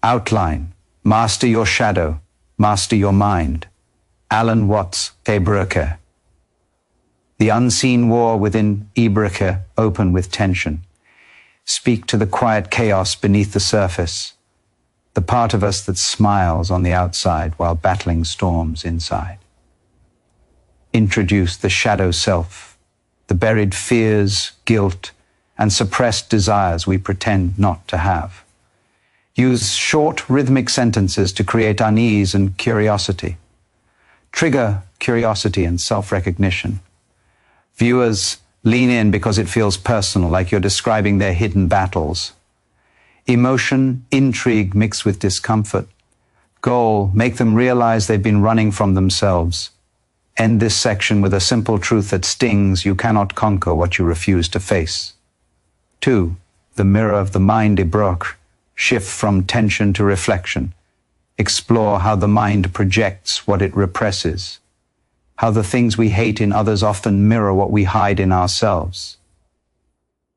Outline. Master your shadow. Master your mind. Alan Watts, Ebreke. The unseen war within Ebreke open with tension. Speak to the quiet chaos beneath the surface, the part of us that smiles on the outside while battling storms inside. Introduce the shadow self, the buried fears, guilt, and suppressed desires we pretend not to have. Use short rhythmic sentences to create unease and curiosity. Trigger curiosity and self-recognition. Viewers lean in because it feels personal, like you're describing their hidden battles. Emotion, intrigue mixed with discomfort. Goal, make them realize they've been running from themselves. End this section with a simple truth that stings: you cannot conquer what you refuse to face. 2. The mirror of the mind, Ebreke. Shift from tension to reflection. Explore how the mind projects what it represses. How the things we hate in others often mirror what we hide in ourselves.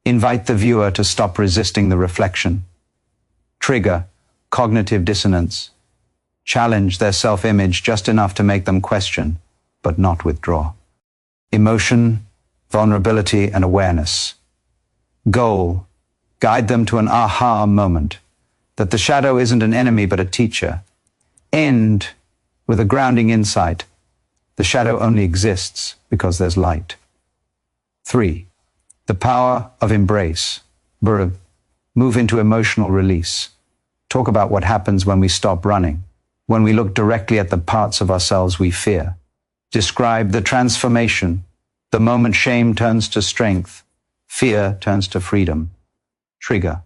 Invite the viewer to stop resisting the reflection. Trigger cognitive dissonance. Challenge their self-image just enough to make them question, but not withdraw. Emotion, vulnerability, and awareness. Goal, guide them to an aha moment, that the shadow isn't an enemy but a teacher. End with a grounding insight: the shadow only exists because there's light. 3. The power of embrace. Move into emotional release. Talk about what happens when we stop running, when we look directly at the parts of ourselves we fear. Describe the transformation, the moment shame turns to strength, fear turns to freedom. Trigger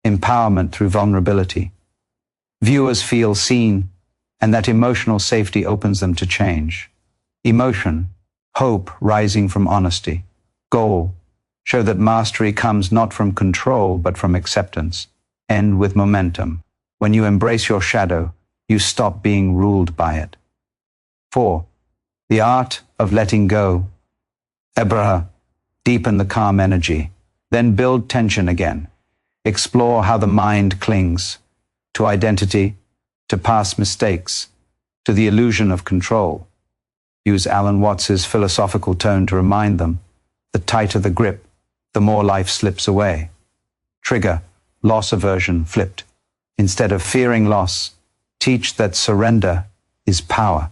empowerment through vulnerability. Viewers feel seen, and that emotional safety opens them to change. Emotion, hope rising from honesty. Goal, show that mastery comes not from control but from acceptance. End with momentum. When you embrace your shadow, you stop being ruled by it. 4. The art of letting go. Ebreke, deepen the calm energy, then build tension again. Explore how the mind clings to identity, to past mistakes, to the illusion of control. Use Alan Watts's philosophical tone to remind them: the tighter the grip, the more life slips away. Trigger loss aversion flipped. Instead of fearing loss, teach that surrender is power.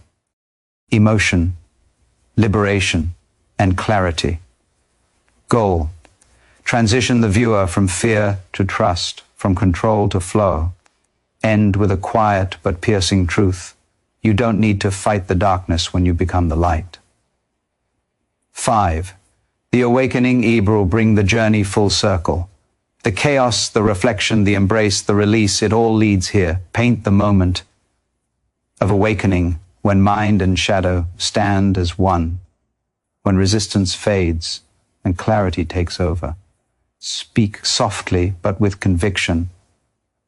Emotion, liberation, and clarity. Goal, transition the viewer from fear to trust, from control to flow. End with a quiet but piercing truth: you don't need to fight the darkness when you become the light. 5. The awakening Ebreke bring the journey full circle. The chaos, the reflection, the embrace, the release, it all leads here. Paint the moment of awakening when mind and shadow stand as one, when resistance fades and clarity takes over. Speak softly but with conviction.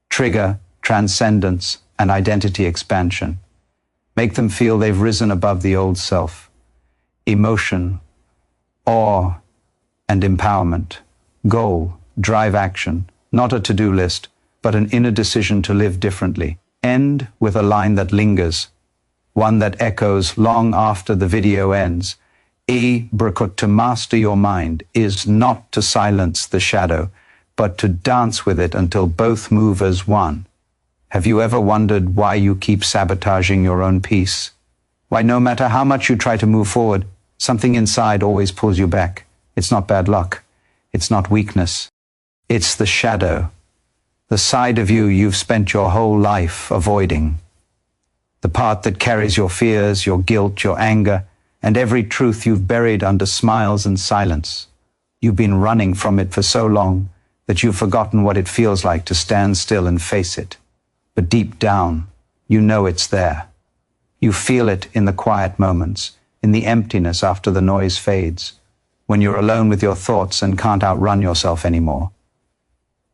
Trigger transcendence and identity expansion. Make them feel they've risen above the old self. Emotion, awe, and empowerment. Goal, drive action, not a to-do list, but an inner decision to live differently. End with a line that lingers, one that echoes long after the video ends. Ebreke, to master your mind is not to silence the shadow, but to dance with it until both move as one. Have you ever wondered why you keep sabotaging your own peace? Why no matter how much you try to move forward, something inside always pulls you back? It's not bad luck. It's not weakness. It's the shadow, the side of you you've spent your whole life avoiding. The part that carries your fears, your guilt, your anger, and every truth you've buried under smiles and silence. You've been running from it for so long that you've forgotten what it feels like to stand still and face it. But deep down, you know it's there. You feel it in the quiet moments, in the emptiness after the noise fades, when you're alone with your thoughts and can't outrun yourself anymore.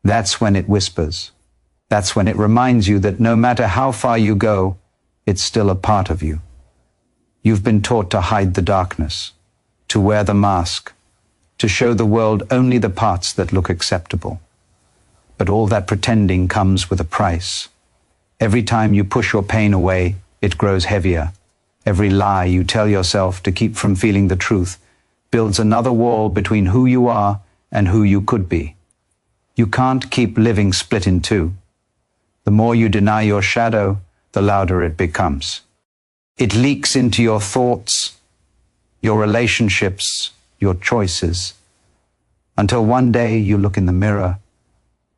That's when it whispers. That's when it reminds you that no matter how far you go, it's still a part of you. You've been taught to hide the darkness, to wear the mask, to show the world only the parts that look acceptable. But all that pretending comes with a price. Every time you push your pain away, it grows heavier. Every lie you tell yourself to keep from feeling the truth builds another wall between who you are and who you could be. You can't keep living split in two. The more you deny your shadow, the louder it becomes. It leaks into your thoughts, your relationships, your choices, until one day you look in the mirror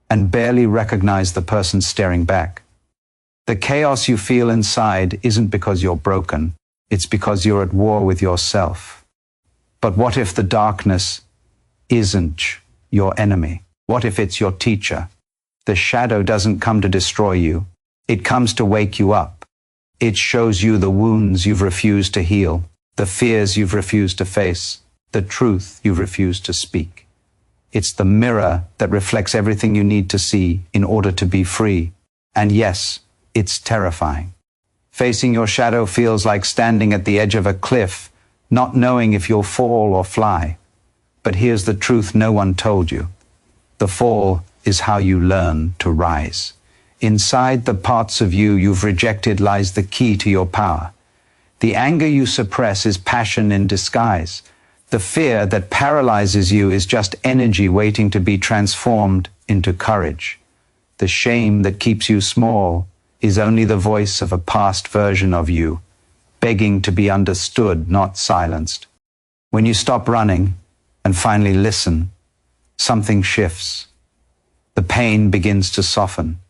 and barely recognize the person staring back. The chaos you feel inside isn't because you're broken, it's because you're at war with yourself. But what if the darkness isn't your enemy? What if it's your teacher? The shadow doesn't come to destroy you. It comes to wake you up. It shows you the wounds you've refused to heal, the fears you've refused to face, the truth you've refused to speak. It's the mirror that reflects everything you need to see in order to be free. And yes, it's terrifying. Facing your shadow feels like standing at the edge of a cliff, not knowing if you'll fall or fly. But here's the truth no one told you. The fall is how you learn to rise. Inside the parts of you you've rejected lies the key to your power. The anger you suppress is passion in disguise. The fear that paralyzes you is just energy waiting to be transformed into courage. The shame that keeps you small is only the voice of a past version of you, begging to be understood, not silenced. When you stop running and finally listen, something shifts. The pain begins to soften.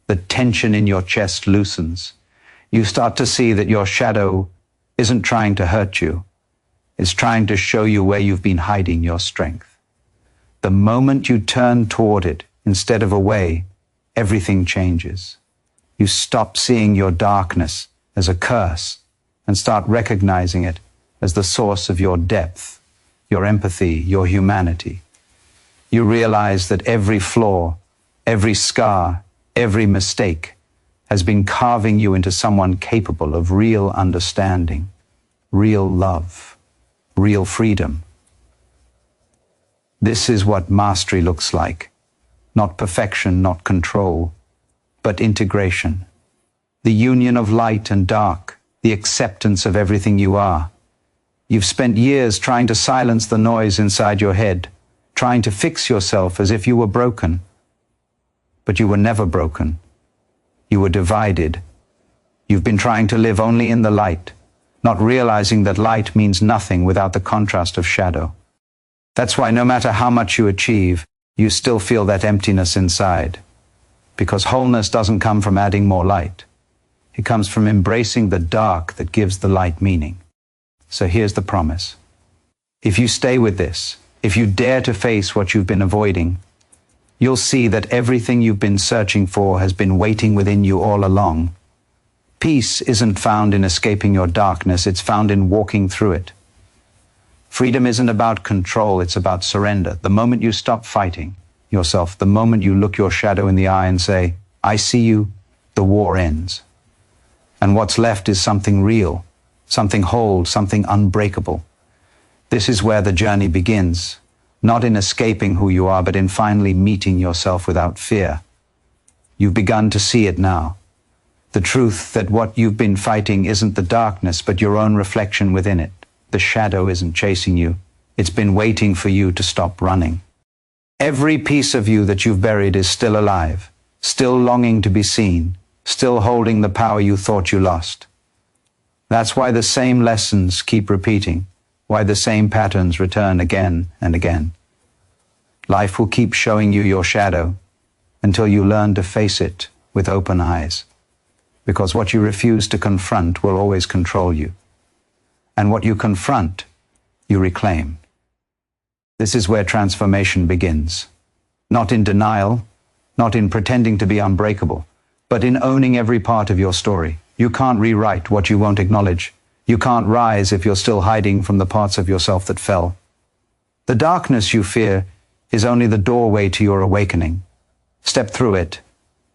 The tension in your chest loosens. You start to see that your shadow isn't trying to hurt you. It's trying to show you where you've been hiding your strength. The moment you turn toward it instead of away, everything changes. You stop seeing your darkness as a curse and start recognizing it as the source of your depth, your empathy, your humanity. You realize that every flaw, every scar, every mistake has been carving you into someone capable of real understanding, real love, real freedom. This is what mastery looks like. Not perfection, not control, but integration. The union of light and dark, the acceptance of everything you are. You've spent years trying to silence the noise inside your head, trying to fix yourself as if you were broken. But you were never broken. You were divided. You've been trying to live only in the light, not realizing that light means nothing without the contrast of shadow. That's why no matter how much you achieve, you still feel that emptiness inside. Because wholeness doesn't come from adding more light. It comes from embracing the dark that gives the light meaning. So here's the promise. If you stay with this, if you dare to face what you've been avoiding, you'll see that everything you've been searching for has been waiting within you all along. Peace isn't found in escaping your darkness, it's found in walking through it. Freedom isn't about control, it's about surrender. The moment you stop fighting yourself, the moment you look your shadow in the eye and say, I see you, the war ends. And what's left is something real, something whole, something unbreakable. This is where the journey begins, not in escaping who you are, but in finally meeting yourself without fear. You've begun to see it now. The truth that what you've been fighting isn't the darkness, but your own reflection within it. The shadow isn't chasing you. It's been waiting for you to stop running. Every piece of you that you've buried is still alive, still longing to be seen, still holding the power you thought you lost. That's why the same lessons keep repeating, why the same patterns return again and again. Life will keep showing you your shadow until you learn to face it with open eyes. Because what you refuse to confront will always control you. And what you confront, you reclaim. This is where transformation begins. Not in denial, not in pretending to be unbreakable, but in owning every part of your story. You can't rewrite what you won't acknowledge. You can't rise if you're still hiding from the parts of yourself that fell. The darkness you fear is only the doorway to your awakening. Step through it,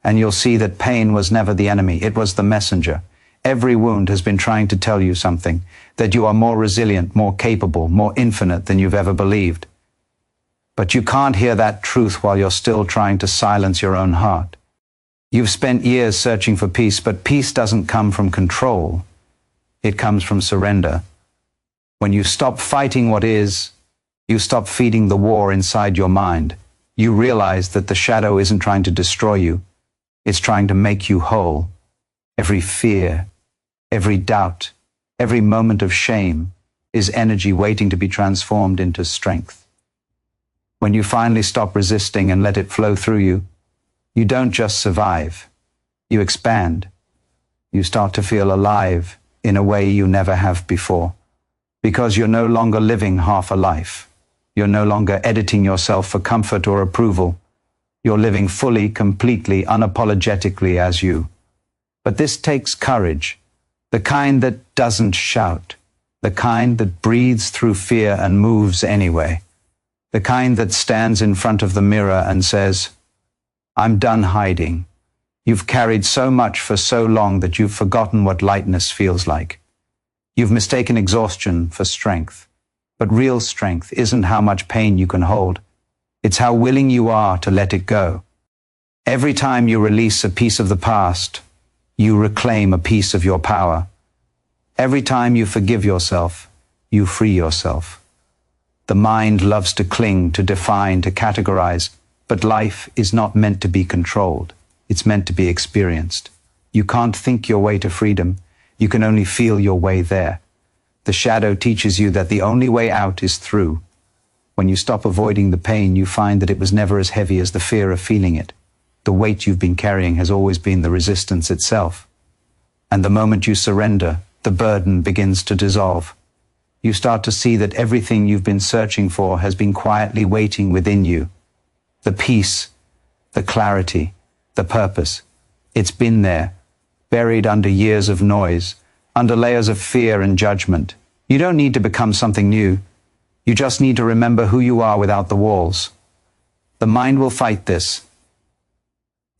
and you'll see that pain was never the enemy, it was the messenger. Every wound has been trying to tell you something, that you are more resilient, more capable, more infinite than you've ever believed. But you can't hear that truth while you're still trying to silence your own heart. You've spent years searching for peace, but peace doesn't come from control. It comes from surrender. When you stop fighting what is, you stop feeding the war inside your mind. You realize that the shadow isn't trying to destroy you. It's trying to make you whole. Every fear, every doubt, every moment of shame is energy waiting to be transformed into strength. When you finally stop resisting and let it flow through you, you don't just survive. You expand. You start to feel alive in a way you never have before. Because you're no longer living half a life. You're no longer editing yourself for comfort or approval. You're living fully, completely, unapologetically as you. But this takes courage, the kind that doesn't shout, the kind that breathes through fear and moves anyway, the kind that stands in front of the mirror and says, I'm done hiding. You've carried so much for so long that you've forgotten what lightness feels like. You've mistaken exhaustion for strength. But real strength isn't how much pain you can hold. It's how willing you are to let it go. Every time you release a piece of the past, you reclaim a piece of your power. Every time you forgive yourself, you free yourself. The mind loves to cling, to define, to categorize, but life is not meant to be controlled. It's meant to be experienced. You can't think your way to freedom. You can only feel your way there. The shadow teaches you that the only way out is through. When you stop avoiding the pain, you find that it was never as heavy as the fear of feeling it. The weight you've been carrying has always been the resistance itself. And the moment you surrender, the burden begins to dissolve. You start to see that everything you've been searching for has been quietly waiting within you. The peace, the clarity, the purpose. It's been there, buried under years of noise, under layers of fear and judgment. You don't need to become something new. You just need to remember who you are without the walls. The mind will fight this.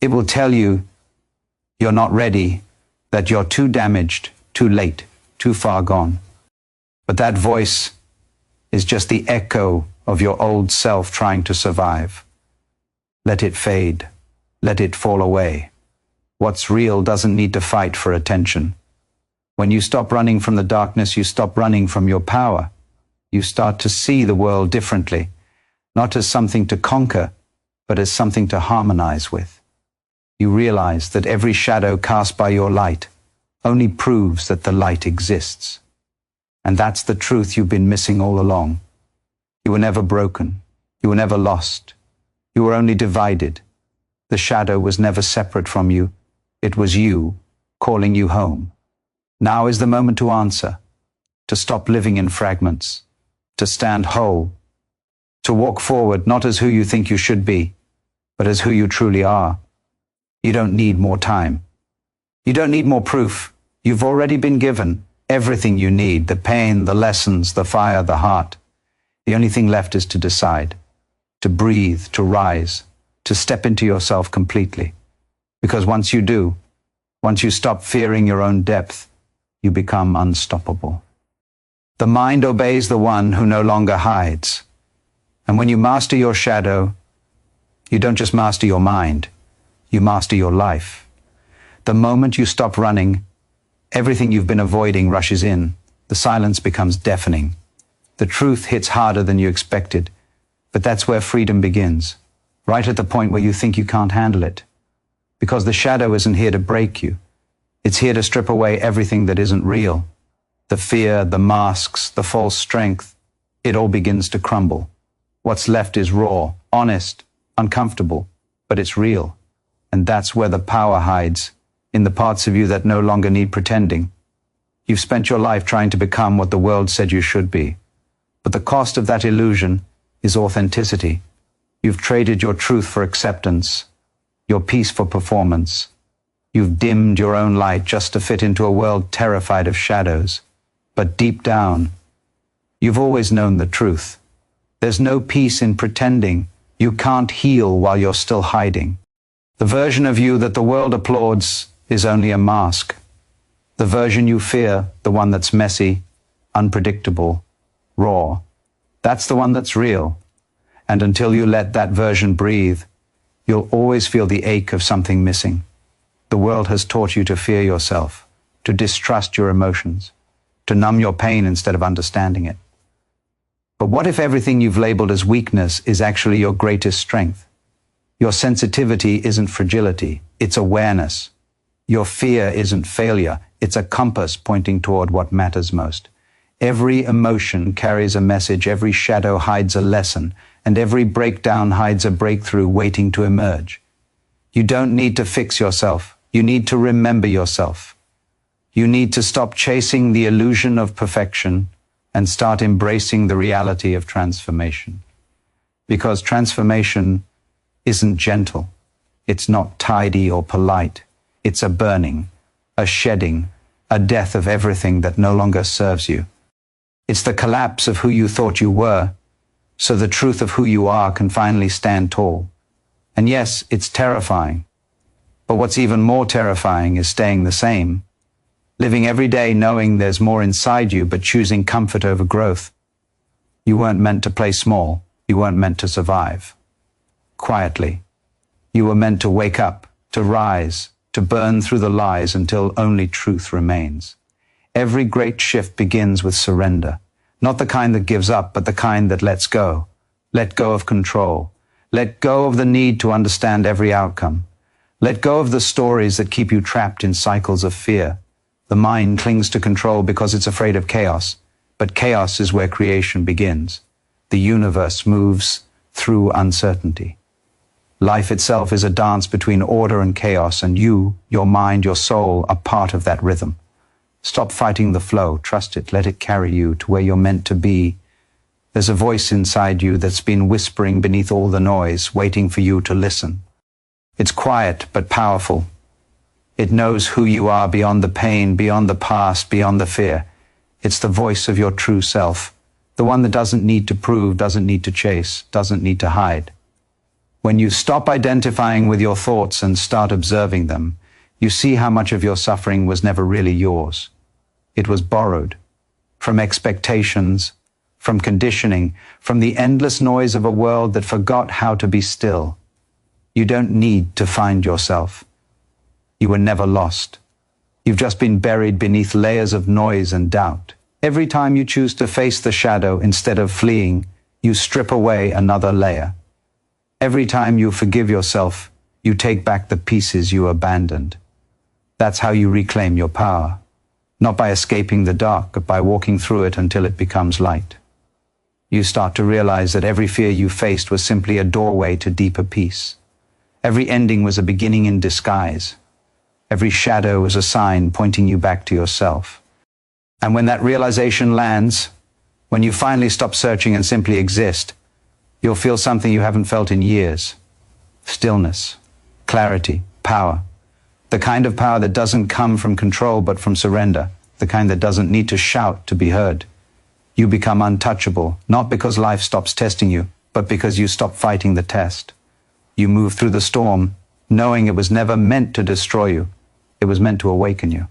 It will tell you you're not ready, that you're too damaged, too late, too far gone. But that voice is just the echo of your old self trying to survive. Let it fade. Let it fall away. What's real doesn't need to fight for attention. When you stop running from the darkness, you stop running from your power. You start to see the world differently, not as something to conquer, but as something to harmonize with. You realize that every shadow cast by your light only proves that the light exists. And that's the truth you've been missing all along. You were never broken. You were never lost. You were only divided. The shadow was never separate from you. It was you calling you home. Now is the moment to answer, to stop living in fragments, to stand whole, to walk forward not as who you think you should be, but as who you truly are. You don't need more time. You don't need more proof. You've already been given everything you need, the pain, the lessons, the fire, the heart. The only thing left is to decide, to breathe, to rise, to step into yourself completely. Because once you do, once you stop fearing your own depth, you become unstoppable. The mind obeys the one who no longer hides. And when you master your shadow, you don't just master your mind, you master your life. The moment you stop running, everything you've been avoiding rushes in. The silence becomes deafening. The truth hits harder than you expected. But that's where freedom begins, right at the point where you think you can't handle it. Because the shadow isn't here to break you. It's here to strip away everything that isn't real. The fear, the masks, the false strength, it all begins to crumble. What's left is raw, honest, uncomfortable, but it's real. And that's where the power hides, in the parts of you that no longer need pretending. You've spent your life trying to become what the world said you should be. But the cost of that illusion is authenticity. You've traded your truth for acceptance, your peace for performance. You've dimmed your own light just to fit into a world terrified of shadows. But deep down, you've always known the truth. There's no peace in pretending. You can't heal while you're still hiding. The version of you that the world applauds is only a mask. The version you fear, the one that's messy, unpredictable, raw, that's the one that's real. And until you let that version breathe, you'll always feel the ache of something missing. The world has taught you to fear yourself, to distrust your emotions, to numb your pain instead of understanding it. But what if everything you've labeled as weakness is actually your greatest strength? Your sensitivity isn't fragility, it's awareness. Your fear isn't failure, it's a compass pointing toward what matters most. Every emotion carries a message, every shadow hides a lesson, and every breakdown hides a breakthrough waiting to emerge. You don't need to fix yourself, you need to remember yourself. You need to stop chasing the illusion of perfection and start embracing the reality of transformation. Because transformation isn't gentle. It's not tidy or polite. It's a burning, a shedding, a death of everything that no longer serves you. It's the collapse of who you thought you were, so the truth of who you are can finally stand tall. And yes, it's terrifying. But what's even more terrifying is staying the same. Living every day knowing there's more inside you, but choosing comfort over growth. You weren't meant to play small. You weren't meant to survive. Quietly. You were meant to wake up, to rise, to burn through the lies until only truth remains. Every great shift begins with surrender. Not the kind that gives up, but the kind that lets go. Let go of control. Let go of the need to understand every outcome. Let go of the stories that keep you trapped in cycles of fear. The mind clings to control because it's afraid of chaos, but chaos is where creation begins. The universe moves through uncertainty. Life itself is a dance between order and chaos, and you, your mind, your soul, are part of that rhythm. Stop fighting the flow, trust it, let it carry you to where you're meant to be. There's a voice inside you that's been whispering beneath all the noise, waiting for you to listen. It's quiet but powerful. It knows who you are beyond the pain, beyond the past, beyond the fear. It's the voice of your true self, the one that doesn't need to prove, doesn't need to chase, doesn't need to hide. When you stop identifying with your thoughts and start observing them, you see how much of your suffering was never really yours. It was borrowed from expectations, from conditioning, from the endless noise of a world that forgot how to be still. You don't need to find yourself. You were never lost. You've just been buried beneath layers of noise and doubt. Every time you choose to face the shadow instead of fleeing, you strip away another layer. Every time you forgive yourself, you take back the pieces you abandoned. That's how you reclaim your power, not by escaping the dark, but by walking through it until it becomes light. You start to realize that every fear you faced was simply a doorway to deeper peace. Every ending was a beginning in disguise. Every shadow was a sign pointing you back to yourself. And when that realization lands, when you finally stop searching and simply exist, you'll feel something you haven't felt in years. Stillness, clarity, power. The kind of power that doesn't come from control but from surrender. The kind that doesn't need to shout to be heard. You become untouchable, not because life stops testing you, but because you stop fighting the test. You move through the storm, knowing it was never meant to destroy you. It was meant to awaken you.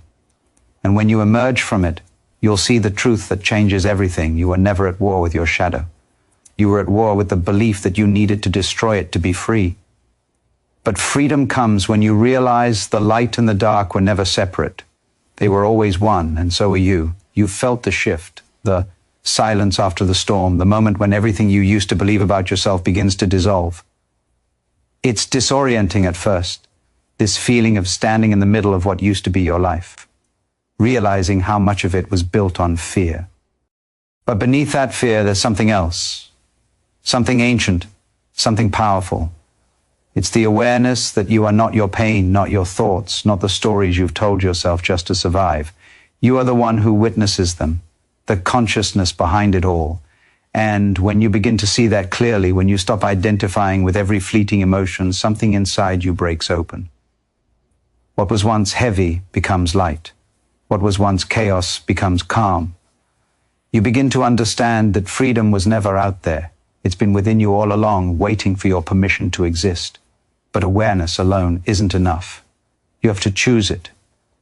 And when you emerge from it, you'll see the truth that changes everything. You were never at war with your shadow. You were at war with the belief that you needed to destroy it to be free. But freedom comes when you realize the light and the dark were never separate. They were always one, and so were you. You felt the shift, the silence after the storm, the moment when everything you used to believe about yourself begins to dissolve. It's disorienting at first, this feeling of standing in the middle of what used to be your life, realizing how much of it was built on fear. But beneath that fear, there's something else, something ancient, something powerful. It's the awareness that you are not your pain, not your thoughts, not the stories you've told yourself just to survive. You are the one who witnesses them, the consciousness behind it all. And when you begin to see that clearly, when you stop identifying with every fleeting emotion, something inside you breaks open. What was once heavy becomes light. What was once chaos becomes calm. You begin to understand that freedom was never out there. It's been within you all along, waiting for your permission to exist. But awareness alone isn't enough. You have to choose it.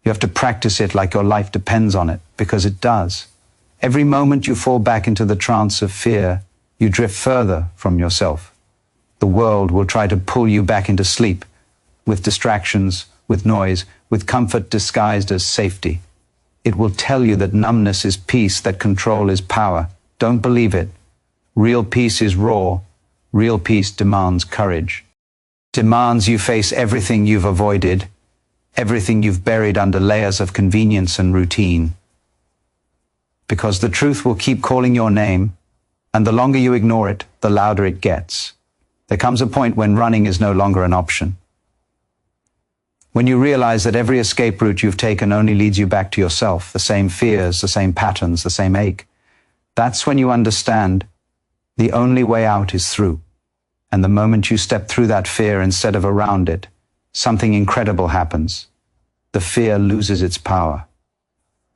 You have to practice it like your life depends on it, because it does. Every moment you fall back into the trance of fear, you drift further from yourself. The world will try to pull you back into sleep with distractions, with noise, with comfort disguised as safety. It will tell you that numbness is peace, that control is power. Don't believe it. Real peace is raw. Real peace demands courage. Demands you face everything you've avoided, everything you've buried under layers of convenience and routine. Because the truth will keep calling your name, and the longer you ignore it, the louder it gets. There comes a point when running is no longer an option. When you realize that every escape route you've taken only leads you back to yourself, the same fears, the same patterns, the same ache, that's when you understand the only way out is through. And the moment you step through that fear instead of around it, something incredible happens. The fear loses its power.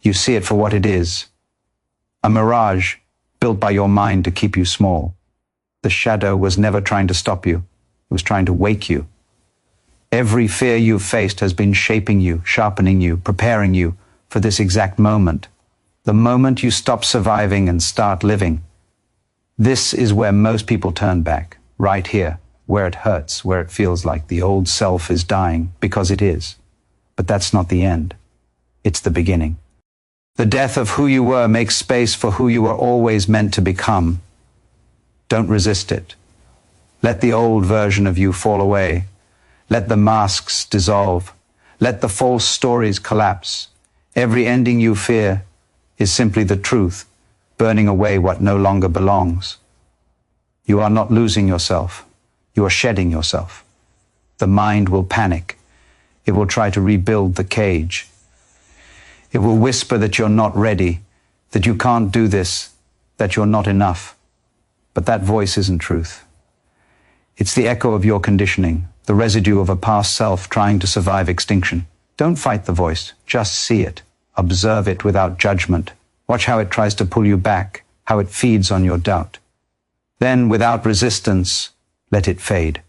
You see it for what it is, a mirage built by your mind to keep you small. The shadow was never trying to stop you. It was trying to wake you. Every fear you've faced has been shaping you, sharpening you, preparing you for this exact moment. The moment you stop surviving and start living. This is where most people turn back, right here, where it hurts, where it feels like the old self is dying, because it is. But that's not the end. It's the beginning. The death of who you were makes space for who you were always meant to become. Don't resist it. Let the old version of you fall away. Let the masks dissolve. Let the false stories collapse. Every ending you fear is simply the truth, burning away what no longer belongs. You are not losing yourself. You are shedding yourself. The mind will panic. It will try to rebuild the cage. It will whisper that you're not ready, that you can't do this, that you're not enough. But that voice isn't truth. It's the echo of your conditioning, the residue of a past self trying to survive extinction. Don't fight the voice, just see it. Observe it without judgment. Watch how it tries to pull you back, how it feeds on your doubt. Then, without resistance, let it fade.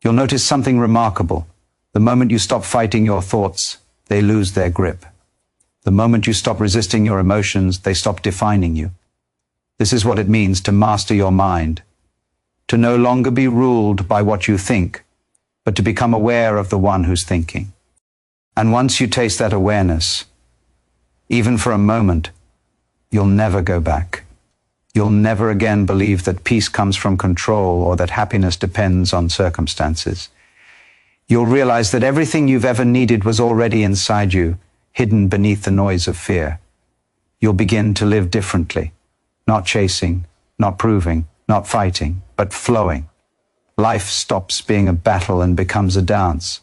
You'll notice something remarkable. The moment you stop fighting your thoughts, they lose their grip. The moment you stop resisting your emotions, they stop defining you. This is what it means to master your mind. To no longer be ruled by what you think, but to become aware of the one who's thinking. And once you taste that awareness, even for a moment, you'll never go back. You'll never again believe that peace comes from control or that happiness depends on circumstances. You'll realize that everything you've ever needed was already inside you, hidden beneath the noise of fear. You'll begin to live differently, not chasing, not proving, not fighting, but flowing. Life stops being a battle and becomes a dance.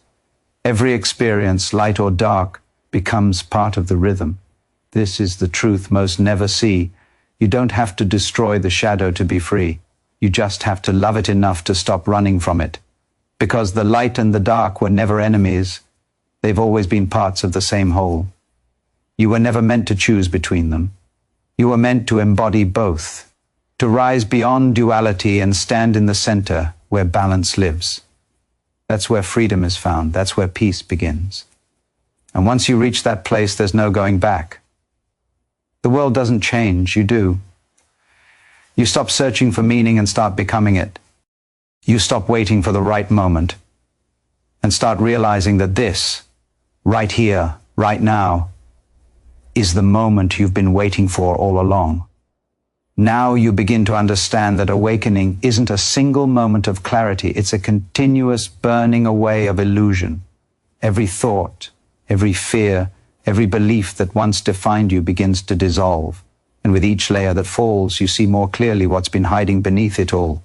Every experience, light or dark, becomes part of the rhythm. This is the truth most never see. You don't have to destroy the shadow to be free. You just have to love it enough to stop running from it. Because the light and the dark were never enemies. They've always been parts of the same whole. You were never meant to choose between them. You were meant to embody both, to rise beyond duality and stand in the center where balance lives. That's where freedom is found. That's where peace begins. And once you reach that place, there's no going back. The world doesn't change, you do. You stop searching for meaning and start becoming it. You stop waiting for the right moment and start realizing that this, right here, right now, is the moment you've been waiting for all along. Now you begin to understand that awakening isn't a single moment of clarity. It's a continuous burning away of illusion. Every thought, every fear, every belief that once defined you begins to dissolve. And with each layer that falls, you see more clearly what's been hiding beneath it all.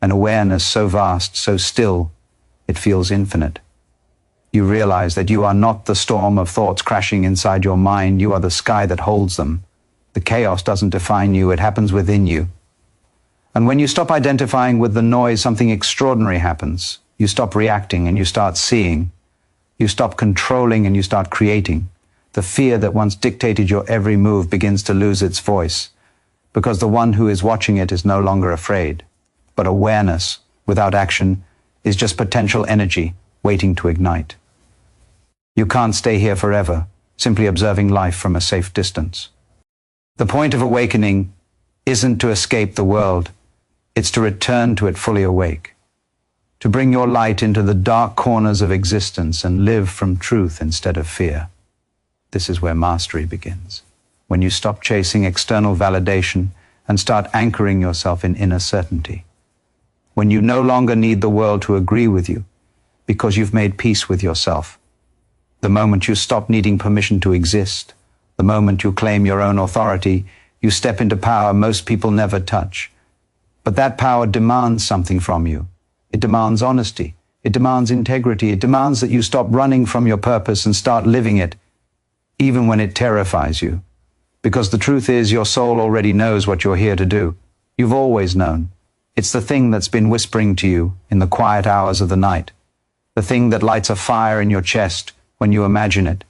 An awareness so vast, so still, it feels infinite. You realize that you are not the storm of thoughts crashing inside your mind. You are the sky that holds them. The chaos doesn't define you. It happens within you. And when you stop identifying with the noise, something extraordinary happens. You stop reacting and you start seeing. You stop controlling and you start creating. The fear that once dictated your every move begins to lose its voice, because the one who is watching it is no longer afraid. But awareness, without action, is just potential energy waiting to ignite. You can't stay here forever, simply observing life from a safe distance. The point of awakening isn't to escape the world, it's to return to it fully awake. to bring your light into the dark corners of existence and live from truth instead of fear. This is where mastery begins. When you stop chasing external validation and start anchoring yourself in inner certainty. When you no longer need the world to agree with you because you've made peace with yourself. The moment you stop needing permission to exist, the moment you claim your own authority, you step into power most people never touch. But that power demands something from you. It demands honesty. It demands integrity. It demands that you stop running from your purpose and start living it, even when it terrifies you. Because the truth is, your soul already knows what you're here to do. You've always known. It's the thing that's been whispering to you in the quiet hours of the night. The thing that lights a fire in your chest when you imagine it.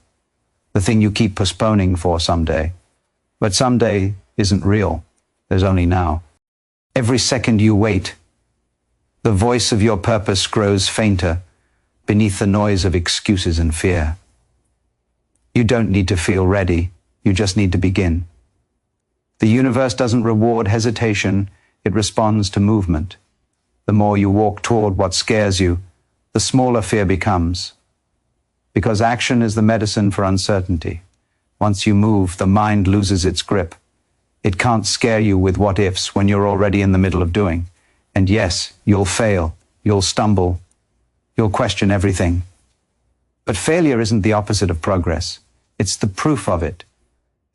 The thing you keep postponing for someday. But someday isn't real. There's only now. Every second you wait, the voice of your purpose grows fainter beneath the noise of excuses and fear. You don't need to feel ready. You just need to begin. The universe doesn't reward hesitation. It responds to movement. The more you walk toward what scares you, the smaller fear becomes. Because action is the medicine for uncertainty. Once you move, the mind loses its grip. It can't scare you with what ifs when you're already in the middle of doing. And yes, you'll fail, you'll stumble, you'll question everything. But failure isn't the opposite of progress. It's the proof of it.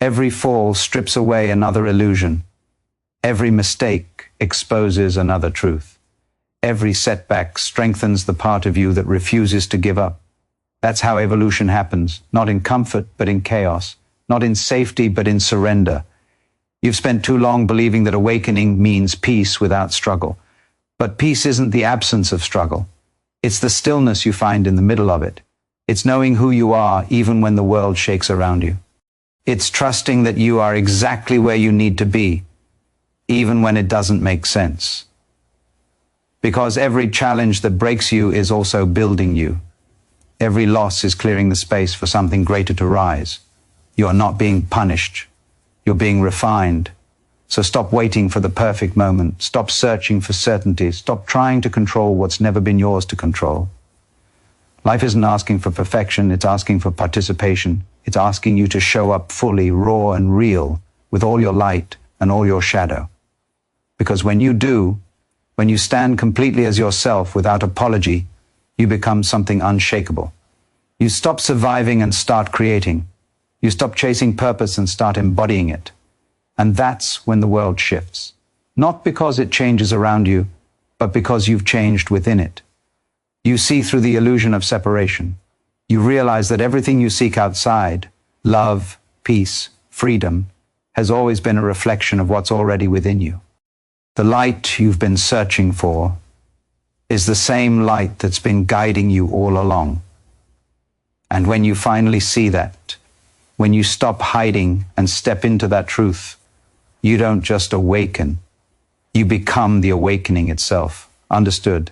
Every fall strips away another illusion. Every mistake exposes another truth. Every setback strengthens the part of you that refuses to give up. That's how evolution happens, not in comfort, but in chaos, not in safety, but in surrender. You've spent too long believing that awakening means peace without struggle. But peace isn't the absence of struggle. It's the stillness you find in the middle of it. It's knowing who you are even when the world shakes around you. It's trusting that you are exactly where you need to be, even when it doesn't make sense. Because every challenge that breaks you is also building you. Every loss is clearing the space for something greater to rise. You are not being punished. You're being refined. So stop waiting for the perfect moment. Stop searching for certainty. Stop trying to control what's never been yours to control. Life isn't asking for perfection. It's asking for participation. It's asking you to show up fully, raw and real, with all your light and all your shadow. Because when you do, when you stand completely as yourself without apology, you become something unshakable. You stop surviving and start creating. You stop chasing purpose and start embodying it. And that's when the world shifts. Not because it changes around you, but because you've changed within it. You see through the illusion of separation. You realize that everything you seek outside, love, peace, freedom, has always been a reflection of what's already within you. The light you've been searching for is the same light that's been guiding you all along. And when you finally see that, when you stop hiding and step into that truth, you don't just awaken, you become the awakening itself. Understood?